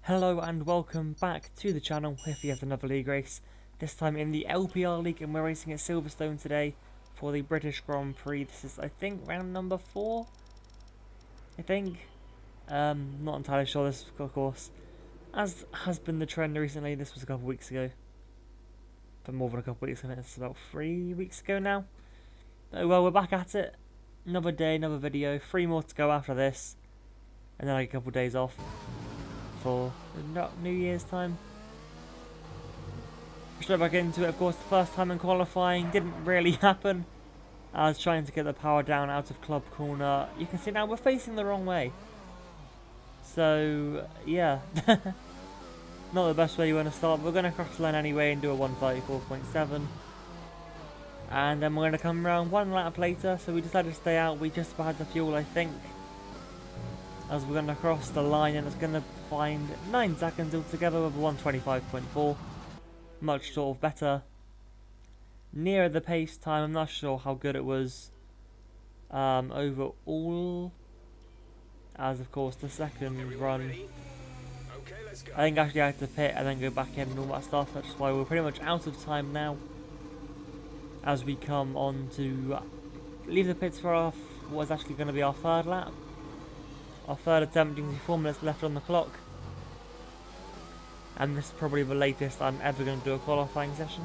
Hello and welcome back to the channel with yet another league race, this time in the LPR League, and we're racing at Silverstone today for the British Grand Prix. This is, I think, round number 4, I think. Not entirely sure, this of course, as has been the trend recently. This was a couple of weeks ago, but more than a couple of weeks ago, it's about 3 weeks ago now. Oh well, we're back at it, another day, another video, 3 more to go after this, and then like a couple of days off for New Year's time. Straight back into it, of course. The first time in qualifying didn't really happen. I was trying to get the power down out of club corner. You can see now we're facing the wrong way, so yeah. Not the best way you want to start, but we're going to cross the line anyway and do a 134.7, and then we're going to come around one lap later. So we decided to stay out. We just about had the fuel, I think, as we're going to cross the line, and it's going to find 9 seconds altogether with a 125.4. Much sort of better. Nearer the pace time, I'm not sure how good it was overall, as of course the second run, I think actually I had to pit and then go back in and all that stuff. That's why we're pretty much out of time now, as we come on to leave the pits for our what is actually going to be our third lap. Our third attempt, using 4 minutes left on the clock. And this is probably the latest I'm ever going to do a qualifying session.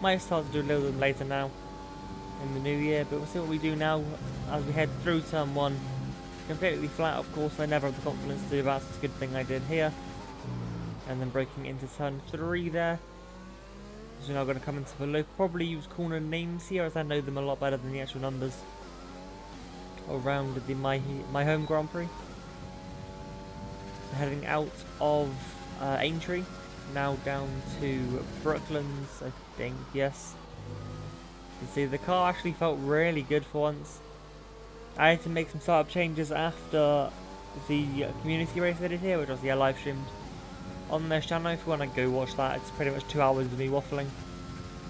Might start to do a little bit later now, in the new year, but we'll see what we do now as we head through turn 1. Completely flat, of course. I never have the confidence to do that, so it's a good thing I did here. And then breaking into turn 3 there. So now I'm going to come into the loop. Probably use corner names here, as I know them a lot better than the actual numbers around the my home Grand Prix. So heading out of Aintree, now down to Brooklands, I think, yes. You can see the car actually felt really good for once. I had to make some startup changes after the community race I did here, which was live streamed on their channel. If you want to go watch that, it's pretty much 2 hours of me waffling.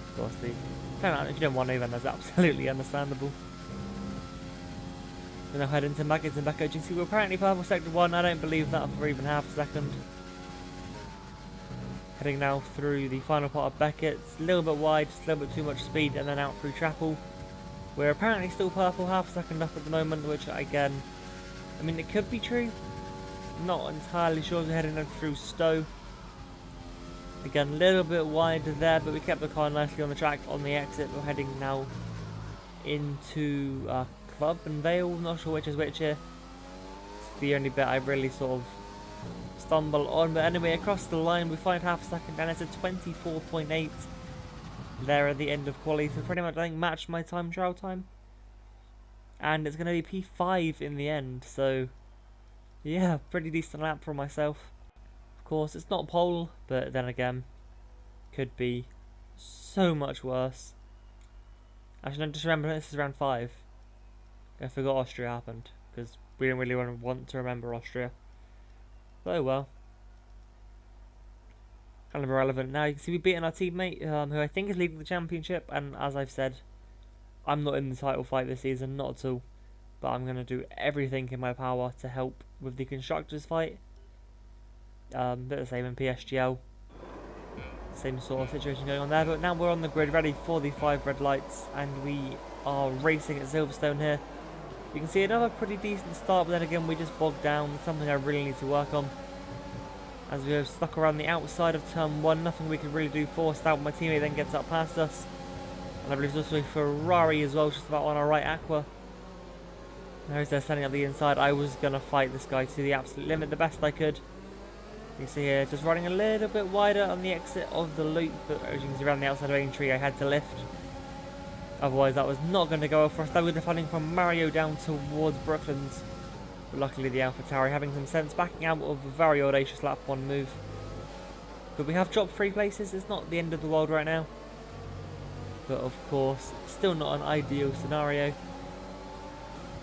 Of course, if you don't want to, then that's absolutely understandable. We're now heading to Maggots and Becco. You can see we're apparently purple sector 1. I don't believe that for even half a second. Heading now through the final part of Beckett's. A little bit wide, just a little bit too much speed, and then out through Chapel. We're apparently still purple, half a second up at the moment, which again, I mean, it could be true. Not entirely sure. We're heading now through Stowe. Again, a little bit wider there, but we kept the car nicely on the track on the exit. We're heading now into Club and Vale, not sure which is which here. It's the only bit I really sort of stumble on, but anyway, across the line we find half a second, and it's a 24.8 there at the end of quali, so pretty much I think matched my time trial time, and it's going to be P5 in the end, so yeah, pretty decent lap for myself. Of course, it's not pole, but then again, could be so much worse. Actually, no, just remember this is round 5. I forgot Austria happened, because we didn't really want to remember Austria. But oh well. Kind of irrelevant. Now you can see we've beaten our teammate, who I think is leading the championship, and as I've said, I'm not in the title fight this season, not at all. But I'm going to do everything in my power to help with the constructors fight. Bit the same in PSGL. Same sort of situation going on there, but now we're on the grid ready for the 5 red lights, and we are racing at Silverstone here. You can see another pretty decent start, but then again we just bogged down. It's something I really need to work on, as we are stuck around the outside of turn 1. Nothing we could really do. Forced out. My teammate then gets up past us, and I believe there's also a Ferrari as well, just about on our right aqua. There's there standing at the inside. I was going to fight this guy to the absolute limit, the best I could. You see here, just running a little bit wider on the exit of the loop, but as you can see around the outside of Aintree, I had to lift. Otherwise that was not going to go well for us. That was defending from Mario down towards Brooklands. But luckily the Alpha Tauri having some sense, backing out of a very audacious lap 1 move. But we have dropped 3 places. It's not the end of the world right now. But of course, still not an ideal scenario.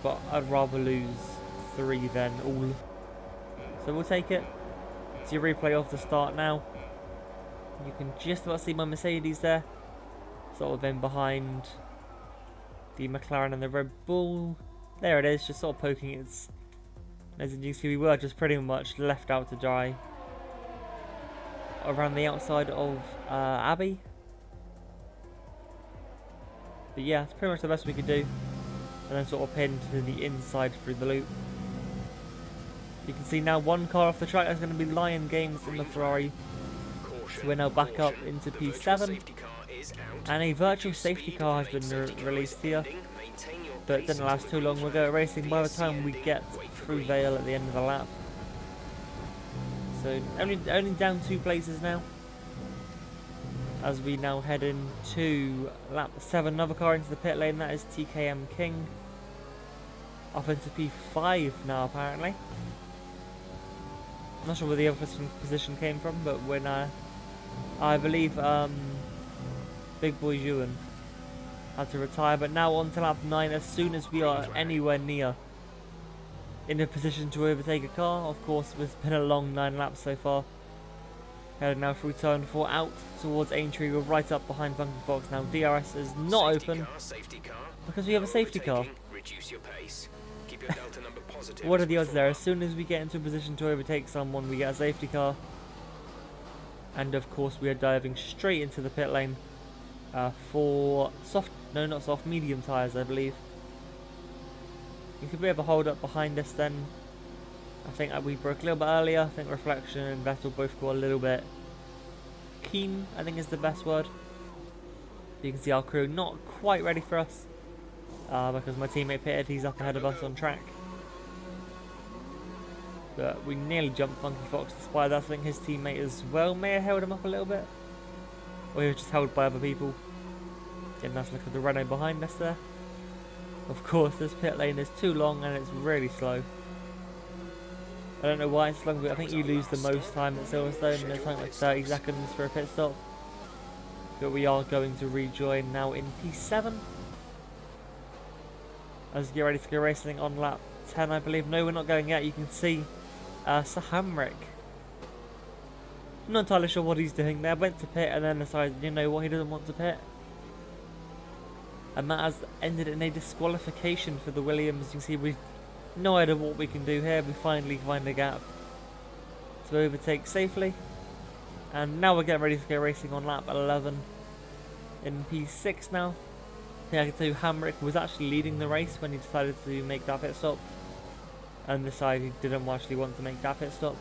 But I'd rather lose 3 than all. So we'll take it. See a replay of the start now. You can just about see my Mercedes there, sort of in behind the McLaren and the Red Bull. There it is, just sort of poking its As you can see, we were just pretty much left out to dry around the outside of Abbey. But yeah, it's pretty much the best we could do. And then sort of pin to the inside through the loop. You can see now one car off the track. That's going to be Lion Games in the Ferrari. So we're now back up into P7. And a virtual safety car has been released here. But it didn't last too long. We'll go racing by the time we get through Vale at the end of the lap. So only down 2 places now. As we now head into lap 7, another car into the pit lane, that is TKM King. Up into P5 now apparently. I'm not sure where the other position came from, but when I believe Big Boy Ewan had to retire, but now on to lap 9 as soon as we are anywhere near in a position to overtake a car. Of course, it's been a long 9 laps so far. Heading now through turn 4 out towards Aintree. We're right up behind Funky Fox now. DRS is not open because we have a safety car. What are the odds there? As soon as we get into a position to overtake someone, we get a safety car. And of course we are diving straight into the pit lane for medium tyres, I believe. You could be able to hold up behind us then. I think we broke a little bit earlier. I think Reflection and Vettel both got a little bit keen, I think is the best word. You can see our crew not quite ready for us because my teammate pitted, he's up ahead of us on track. But we nearly jumped Funky Fox despite that. I think his teammate as well may have held him up a little bit. Or he was just held by other people. Getting a nice look at the Renault behind us there. Of course, this pit lane is too long and it's really slow. I don't know why it's long, but I think you lose the most time at Silverstone, and it's like 30 seconds for a pit stop. But we are going to rejoin now in P7. As we get ready to go racing on lap 10, I believe. No, we're not going yet. You can see Sir Hamrick. I'm not entirely sure what he's doing there. Went to pit and then decided, you know what, he doesn't want to pit. And that has ended in a disqualification for the Williams. You can see we no idea what we can do here. We finally find a gap to overtake safely. And now we're getting ready to go racing on lap 11 in P6 now. I can tell you Hamrick was actually leading the race when he decided to make that pit stop. And decided he didn't actually want to make that pit stop.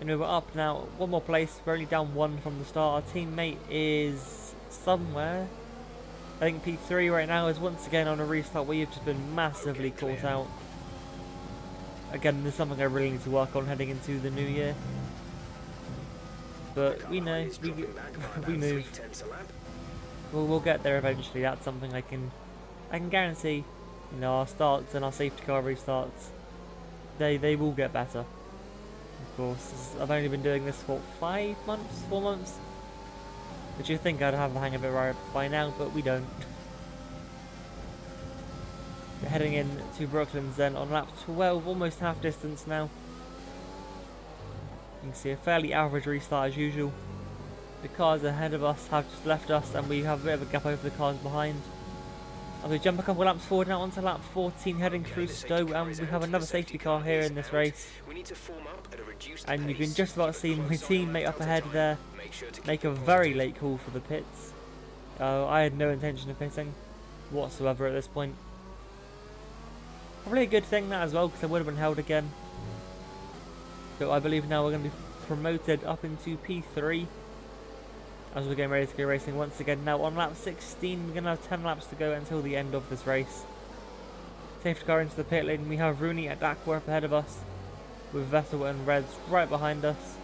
And we're up now, one more place. We're only down 1 from the start. Our teammate is somewhere. I think P3 right now is once again on a restart. We've just been massively caught out. Again, there's something I really need to work on heading into the new year. But we know, we move. We'll get there eventually. That's something I can guarantee. You know, our starts and our safety car restarts, they will get better. Of course, I've only been doing this for 4 months. But you'd think I'd have the hang of it right by now, but we don't. We're heading in to Brooklands then on lap 12, almost half distance now. You can see a fairly average restart as usual. The cars ahead of us have just left us and we have a bit of a gap over the cars behind. As we jump a couple laps forward now onto lap 14, heading through Stowe, and we have another safety car here in this race. And you can just about see my teammate up ahead there make a very late call for the pits. I had no intention of pitting whatsoever at this point. Probably a good thing that as well, because I would have been held again. But I believe now we're going to be promoted up into P3 as we're getting ready to go racing once again. Now on lap 16, we're going to have 10 laps to go until the end of this race. Safety car into the pit lane. We have Rooney at Dakwa up ahead of us, with Vettel and Reds right behind us.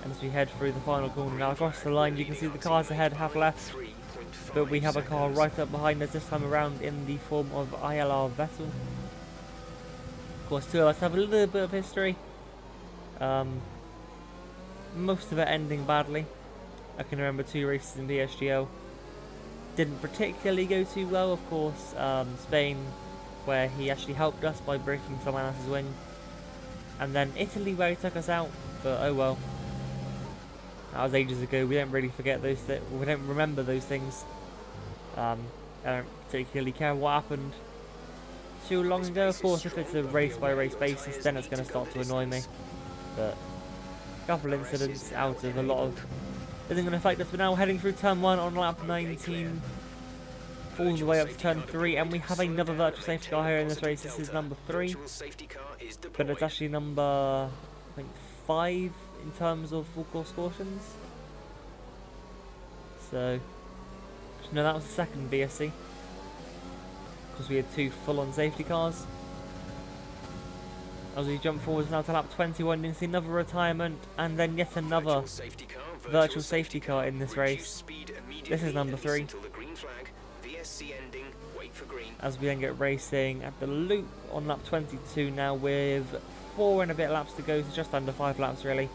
And as we head through the final corner now across the line, you can see the cars ahead have left, but we have a car right up behind us this time around in the form of ILR Vettel. Of course, 2 of us have a little bit of history. Most of it ending badly. I can remember 2 races in PSGL. Didn't particularly go too well, of course. Spain, where he actually helped us by breaking someone else's wing. And then Italy, where he took us out. But oh well. That was ages ago. We don't really forget those we don't remember those things. I don't particularly care what happened too long ago. Of course, if it's a race by race basis, then it's going to start to annoy me. But a couple incidents out of a lot of isn't going to affect us. But now we're heading through turn 1 on lap 19, all the way up to turn 3, and we have another virtual safety car here in this race. This is number 3, but it's actually number, I think, 5 in terms of full course cautions. So, no, that was the second VSC, because we had 2 full-on safety cars. As we jump forwards now to lap 21, you can see another retirement, and then yet another virtual safety car in this race. This is number 3. As we then get racing at the loop on lap 22 now, with 4 and a bit laps to go, so just under 5 laps really.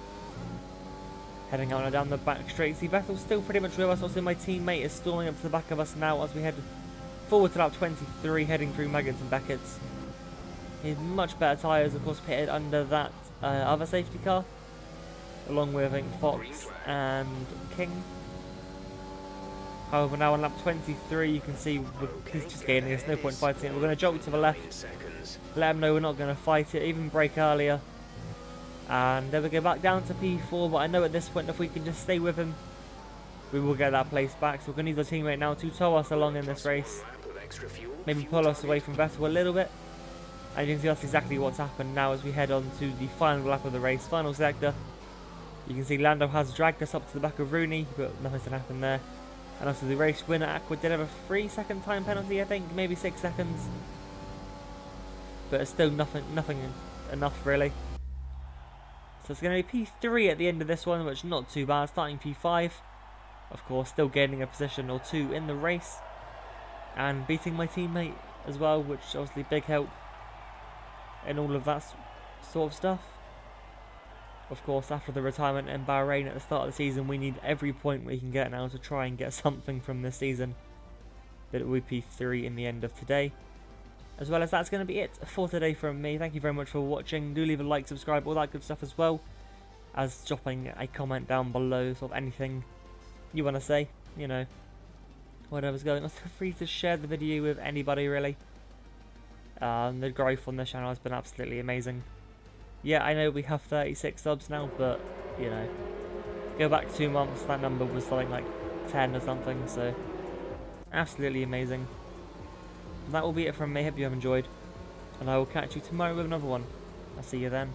Heading out and down the back straight. See, Vettel's still pretty much with us. Also, my teammate is stalling up to the back of us now as we head forward to lap 23, heading through Maggotts and Beckett's. He had much better tyres, of course, pitted under that other safety car, along with, I think, Fox and King. However, now on lap 23, you can see he's just gaining. There's no point fighting it. We're going to jolt to the left, let him know we're not going to fight it, even brake earlier. And then we go back down to P4, but I know at this point if we can just stay with him, we will get that place back. So we're going to use our teammate now to tow us along in this race. Maybe pull us away from Vettel a little bit. And you can see that's exactly what's happened now as we head on to the final lap of the race, final sector. You can see Lando has dragged us up to the back of Rooney, but nothing's going to happen there. And also the race winner, Aqua, did have a 3-second time penalty, I think, maybe 6 seconds. But it's still nothing enough really. So it's going to be P3 at the end of this one, which is not too bad. Starting P5, of course, still gaining a position or 2 in the race. And beating my teammate as well, which is obviously big help in all of that sort of stuff. Of course, after the retirement in Bahrain at the start of the season, we need every point we can get now to try and get something from this season. But it will be P3 in the end of today. As well as that's going to be it for today from me. Thank you very much for watching. Do leave a like, subscribe, all that good stuff as well. As dropping a comment down below, sort of anything you want to say, you know, whatever's going on. Feel free to share the video with anybody really. The growth on this channel has been absolutely amazing. Yeah, I know we have 36 subs now, but, you know, go back 2 months, that number was something like 10 or something, so absolutely amazing. That will be it from me. Hope you have enjoyed, and I will catch you tomorrow with another one. I'll see you then.